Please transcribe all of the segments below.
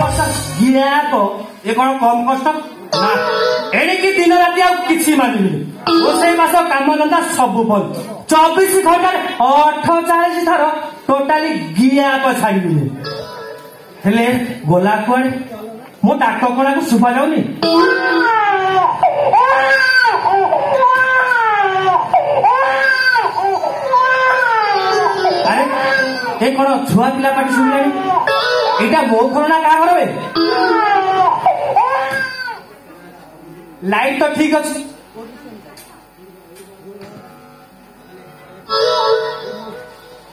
वर्ष ग्याप ये कौन कम कष्ट ना एणिकी दिन राति आ किसी मानिबी रोषे मास काम धंदा सब बंद 24 घंटा 48 थर टोटाली ग्याप छाड़ी हेले गोला कुआड़े मो डाक कणा को सुभा जाऊनी अरे ये कौन छुआ पिला पाटी शुणिलानी एटा मो घर ना क्या घर लाइट तो ठीक अच्छे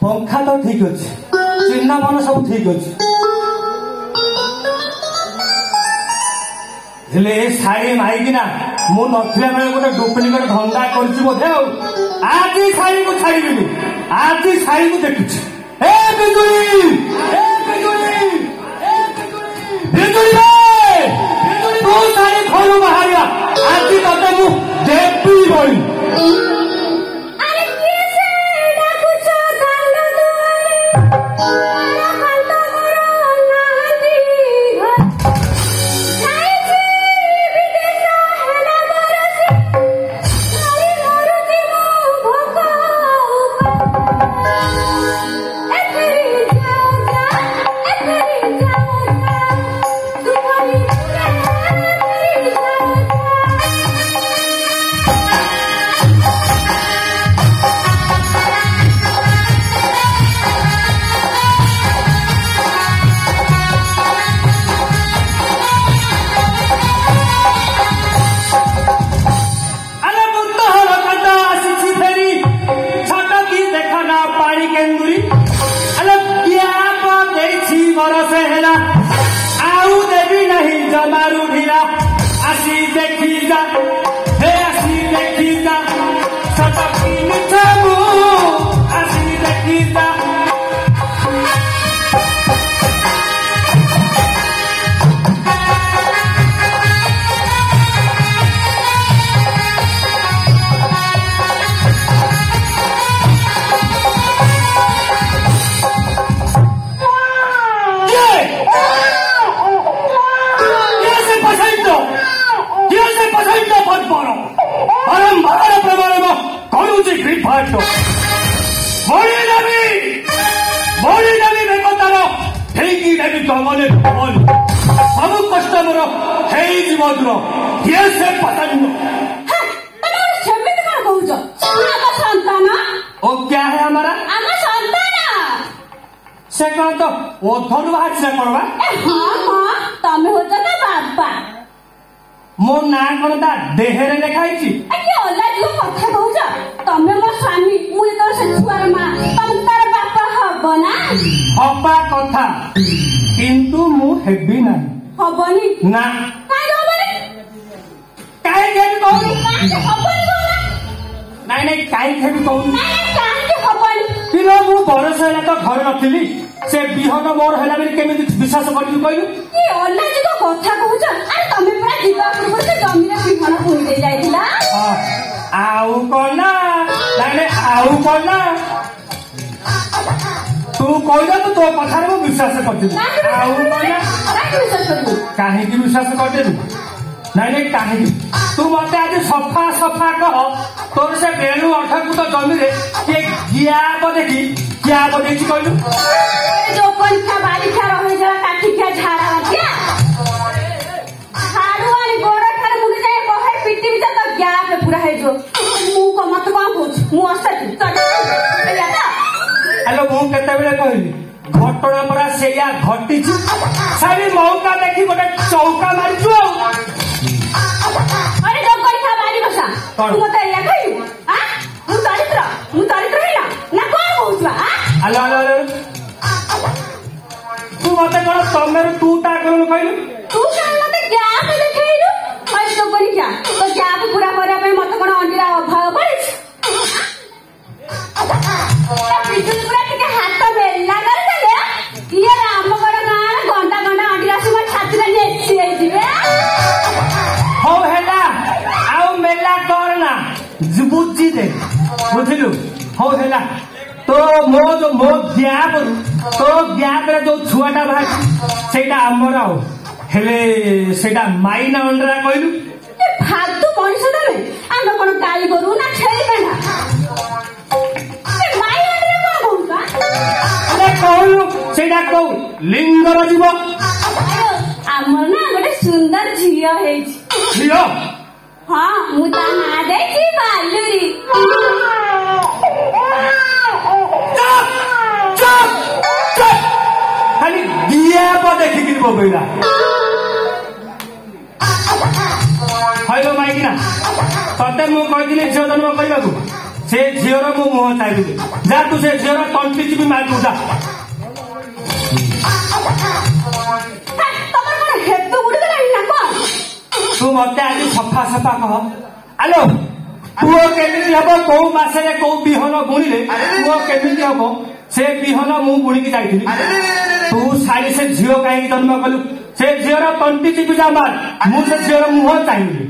पंखा तो ठीक अच्छे चिन्ह मन सब ठीक अच्छे शाढ़ी माइकिना मु नथिला बेले गोटे डुप्लिकेट धंदा करछि बोधे आज शाढ़ी को छाड़बी आज शाढ़ी को देखुछि ए बिजुली तू शाढ़ी घर बाहर आज तते मु देवी बोली मो ना कौन देहरे लिखाई कथा कहूच तमे मो स्वामी मुझे तो से छुआर मां तुम तार बापा हबो ना हबा कथा किंतु मु हेबी ना हबनी ना काई हबनी काई केबी कहू हबनी कहू नहीं नहीं काई केबी कहू नहीं काई हबनी पिलो मु बरस हैला तो घर नथिली से बिहन मोर हैला बेली केमिति विश्वास करजु कहलु ए ओला जी को कथा कहूच अरे तमे पूरा जीवा पूर्व से जमीन बिहन पुई दे जाइतिला आउ कोना नहीं आउ कोना तू कहला तो तो कथा रे विश्वास करजु आउ कोना काहे की विश्वास करदे नहीं नहीं काहे तू मते आज सफा सफा कह तोर से बेलू अठकु तो जमी रे के गिया को देखी क्या को देखी कहलु जो पंखा बाली खा रहे जरा काठी खा झाड़ा क्या हाड़वानी गोड़ा खार मुने जाए बहे पिट्टी भी तो गैप पे पूरा है जो मु को मत को पूछ मु असत हेलो मु केते बेले कहली घटना परा सेया घटी छि सारी मौका देखी गोटे चौका मारिछु अरे जो पंखा बाली बसा तू मते या कहि हां मु चरित्र हैला ना कोन होउछवा हां हेलो हेलो तू मते कोन तमेर तू ता कोन कहलु तू कौन मते गैप देखैलु मैं तो कोनी क्या तो गैप पूरा करिया पे मते कोन अंडीरा अभाव पड़िछ बिजुली पूरा टिके हाथ बेला कर देले ये रामगढ़ गाँ घंटा घंटा अंडीरा से मोर छाती रे नेछि जिवे हो हेला आउ मेला करना बुझी दे बुझलु हो हेला तो मो गैप रे जो छुआटा बाहर ସେଇଟା ଆମର ଆଉ ହେଲେ ସେଇଟା ମାଇ ନା ଅଣ୍ଡରା କହିଲୁ फालतू मनीष तमे आम कौन गाई गोरु ना छेली पेना माई अंडरे कौन कहूका अरे कहलु सेटा कहू लिंगर जीव आमर ना गोटे सुंदर झियो है झियो हाँ मु ता ना देछि बालुरी चुप चुप खाली दिया पर देखि बोबैला हलो माइकिना तते मु कहली झियो जन्म करबाकू से झियोर मु मुह चाहिए जा तू से झियोर तंटी चिपी मार जा तमर कोन हेतु गुडी गलानी ना को तू मते आज सफा सफा कह आलो पुओ केमिति हबो को मासे रे को बिहन बुणीले पुओ केमिति हबो से बिहन मु बुणी की जाईथिली तू सारी से झियो काई जन्म कलु से झियोर तंटी चिपी जा मार मु से झियोर मुह चाहिए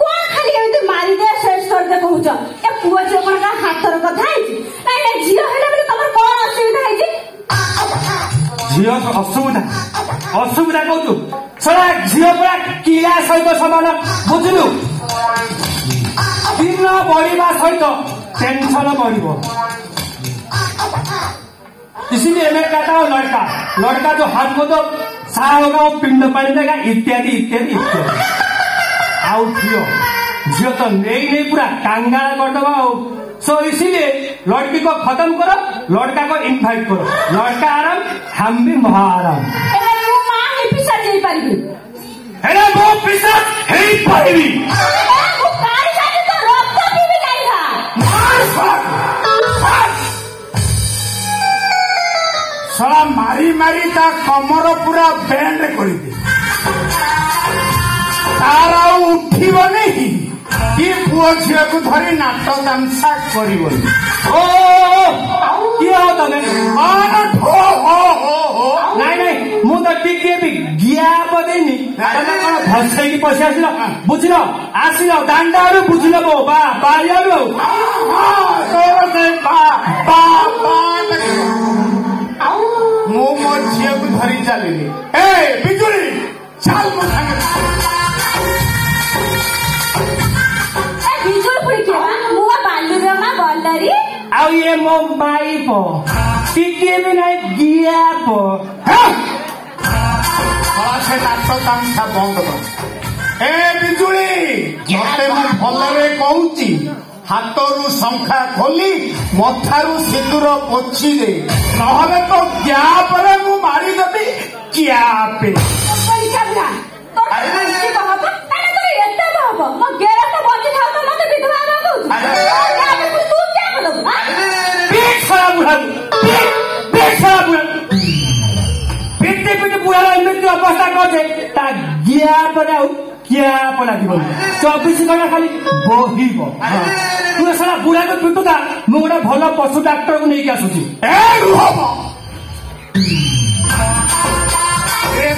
कोन खाली एते मारी दे शेष कर दे कहूछ ए पुओ जे कोन का हाथर कथा आइछि नै नै झियो हेले बले तमर कोन असुविधा आइछि झियो असुविधा असुविधा कहू सला झियो पूरा किला सहित समान बुझलु दिन बढ़िबा सहित टेंशन बढ़िबो इसलिए मैं कहता हूँ लड़का जो हाथ को तो सारा होगा वो पिंड पानी देगा इत्यादि इत्यादि इत्यादि आउ झियो तो नहीं पूरा कांगाल कर दबा सो इसीलिए लड़की को खत्म करो लड़का को इनवाइट करो लड़का आराम हम भी महा आराम वो पिसाच है पारिबी सला मारी मारी ता कमर पूरा बैंड कर तार उठिब नहीं कि पुओ झील को धरी नाट तामसा कर नाई नाई मु तो टिके भी गिया पदेनी भसई की पैसा आसिल बुझल आसिल दांडा बुझल बो बा बारिया मु मो झील को धरी चलि ए बिजुली चल मो संगे बिजुल पुरी के मु बालुरे मा गलरी आउ ये मो बाई पो टिके भी नहीं गिया पो से नाच तामसा बंद कर ए बिजुली मते मु भलरे कहूची हाथरू शंखा खोली मथारू सिंदूर पोछि दे नहले तो ग्याप रे मु मारी देबी ग्यापे परीक्षा बिना तोर किसी कहब ताने तोर एते कहब म गेरा तो बंदी थाउ तो मते विधवा ना कहू ग्यापे तू क्या बोलो पेट खराब बुढ़ा पेट खराब बुढ़ा पेटे पेटे बुढ़ा मृत्यु अवस्था करे ता गिया पडाउ क्या पड़ा जीवन 24 घंटा खाली बहिब तू सारा बुढ़ा तो पिटुता मु गोटे भल पशु डाक्टर को नहीं आसुची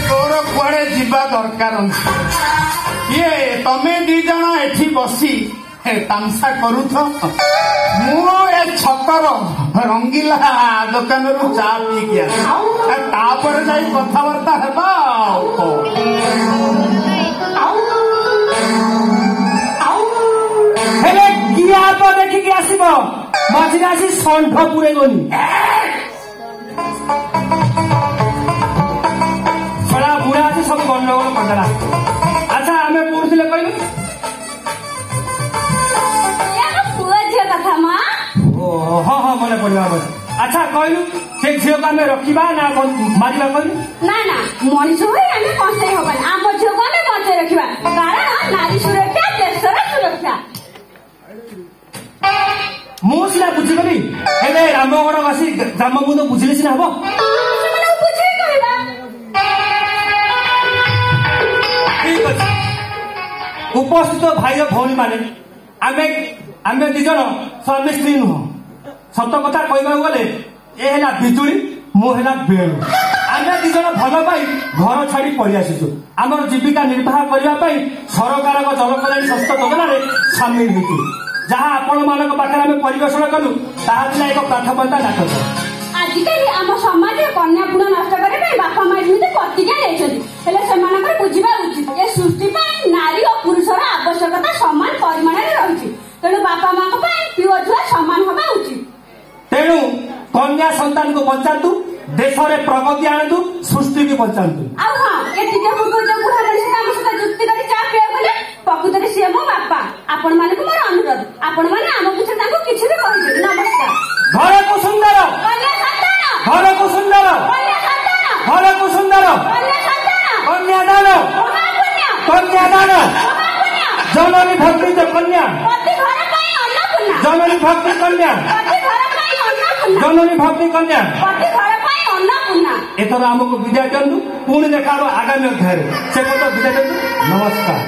तोर कुआड़े जीवा दरकार ये तमे दी जन एठी बसी तामसा करूथ मु ए छतर रंगीला दुकान रू चा पी गया तापर जाई कथावार्ता हेबा हेले गिया तो देखिकी आसिब मझिरे आसी षंढ पुरेगनी सड़ा बुढ़ा अच्छे सब गंडगोल करदेला अच्छा आमे पढ़ुले कहलु कथा माँ हाँ हाँ मन पड़ा अच्छा कहलु से झील को आम रखा ना मारिबा कहलु ना ना मनीष हुई आम बंचाई हबानी आम झील को आम बंचाई रखा कारण नारी सुरक्षा देशर सुरक्षा मु सीना बुझीगली हेले रामगढ़ बासी राम मुंद बुझिले सीना हबो ठीक अछि उपस्थित भाई भौणी माने आमे दी जन स्वामी स्त्री नुह सत कथा कहबा गले ए हेला बिजुली मु हेला बेलु आमे दी जन भल पाई घर छाड़ी पड़ी आसीछु आमर जीविका निर्वाह करबा पाई सरकार जल कल्याण संस्था योजना रे शामिल होइछु जहाँ आपण मानक पाखे आम परिवेषण कलु ताहा एक प्राथमिकता नाटक ଆଜିକାଲି ଆମ ସମାଜରେ କନ୍ୟା ଭ୍ରୂଣ ନଷ୍ଟ କରିବା ପାଇଁ ବାପା ମା ଏମିତି ପ୍ରତିଜ୍ଞା ନେଇଛନ୍ତି। ହେଲେ ସେମାନଙ୍କର ବୁଝିବା ଉଚିତ ଏ ସୃଷ୍ଟି ପାଇଁ ନାରୀ ଓ ପୁରୁଷର ଆବଶ୍ୟକତା ସମାନ ପରିମାଣରେ ରହିଛି। ତେଣୁ ବାପା ମାଙ୍କ ପାଇଁ ପୁଅ ଝିଅ ସମାନ ହେବା ଉଚିତ। ତେଣୁ କନ୍ୟା ସନ୍ତାନକୁ ବଞ୍ଚାନ୍ତୁ, ଦେଶରେ ପ୍ରଗତି ଆଣନ୍ତୁ, ସୃଷ୍ଟିକୁ ବଞ୍ଚାନ୍ତୁ। ଆଉ ହଁ ଏ ଟିକେ ପୂର୍ବରୁ ଯୋଉ ବୁଢା ମଣିଷ ଆମ ସହିତ ଯୁକ୍ତି କରି ଚା ପିଇବାକୁ ଗଲେ ପ୍ରକୃତରେ ସିଏ ମୋ ବାପା। ଆପଣ ମାନଙ୍କୁ ମୋର ଅନୁରୋଧ, ଆପଣ ମାନେ ଆମ ପିଛରେ ତାଙ୍କୁ କିଛି ବି କହିବେ। ନମସ୍କାର। ଘରକୁ ସୁନ୍ଦର, କନ୍ୟା ସନ୍ତାନ, ଘରକୁ ସୁନ୍ଦର, କନ୍ୟା ସନ୍ତାନ, ଘରକୁ ସୁନ୍ଦର, କନ୍ୟା ସନ୍ତାନ, କନ୍ୟାଦାନ, ମହାପୁଣ୍ୟ, କନ୍ୟାଦାନ, ମହାପୁଣ୍ୟ, ଜନନୀ ଭକ୍ତି କନ୍ୟା, ପ୍ରତି ଘର ପାଇଁ ଅନ୍ନପୂର୍ଣ୍ଣା, ଜନନୀ ଭକ୍ତି କନ୍ୟା, ପ୍ରତି ଘର ପାଇଁ ଅନ୍ନପୂର୍ଣ୍ଣା, ଜନନୀ ଭକ୍ତି କନ୍ୟା। ପ୍ରତି ଘର ପାଇଁ ଅନ୍ନପୂର୍ଣ୍ଣା। ଏଥର ଆମକୁ ବିଦାୟ ଦିଅନ୍ତୁ, ପୁଣି ଦେଖା ହେବ ଆଗାମୀ ଅଧ୍ୟାୟରେ। ସେ କଥା ବିଦାୟ ଦିଅନ୍ତୁ, ନମସ୍କାର।